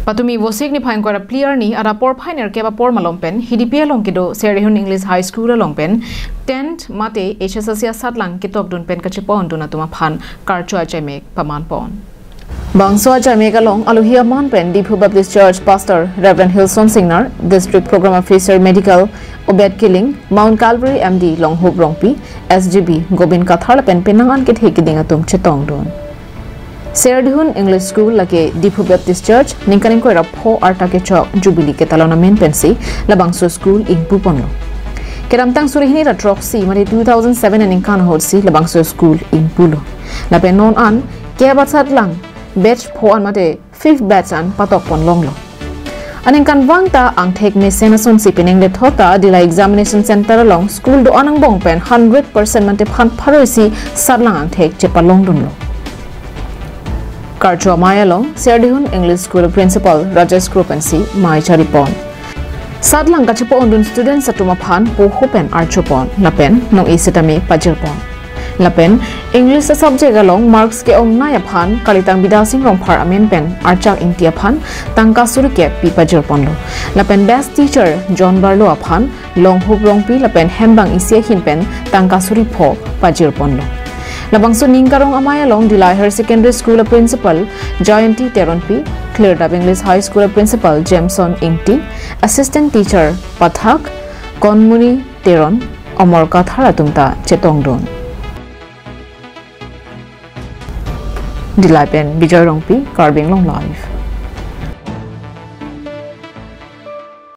Patumi wosik ni phain kora player ni ara por phainer ke ba por malompen hidipia longkido Serdihun English High School longpen 10th mate HSLC asatlang kitok dun pen kachipon dun atuma phan karcho ajaimek paman pon Bangso ajaimek along aluhia mon pen Dipu Baptist Church Pastor Reverend Hilson Singner District Program Officer Medical Obed Killing Mount Calvary MD Long Hope Rongpi SGB Gobin Kathar pen penangan kit hekiding atum chetong dun Serdihun English School lake Dipu Baptist Church ningkaning ko rapho arta ke chok Jubilee ke talona main pensi labangso school ingpu ponlo. Keramtang surihini ra troxy mari 2007 ningkan hodsi labangso school ingpulo. Lape non an ke batsat lang batch pho an mate 5th batch an patok pon longlo. Aningkan wangta ang thek me senason si pening le thota dila examination center along school do anang bong pen 100% mante phan pharoisi sarlang ang thek che palong dunlo. Karcho Mayalong, Serdihun English School Principal Rajesh Krupansi, Mai Charipon. Sadlang kachipo ondun students atuma phan po hopen archopon, lapen nong isitami pajirpon. Lapen English subject along marks ke ong naya phan kalitang bidasing rong par amen pen archak intia phan tangka suri ke pi pajirpon lo. Lapen best teacher John Barlo aphan long hoop rong pi lapen hembang isya hin pen tangka suri pho pajirpon lo. Labangso ningkarong amayalong Dilay Higher Secondary School Principal Jayanti Teronpi, Cleared Up English High School Principal Jameson Ingti, Assistant Teacher Pathak, Konmuni Teron, Amor Kathara Tumta Chetongdon. Dilay Pen Bijay Rongpi, Carbing Long Life.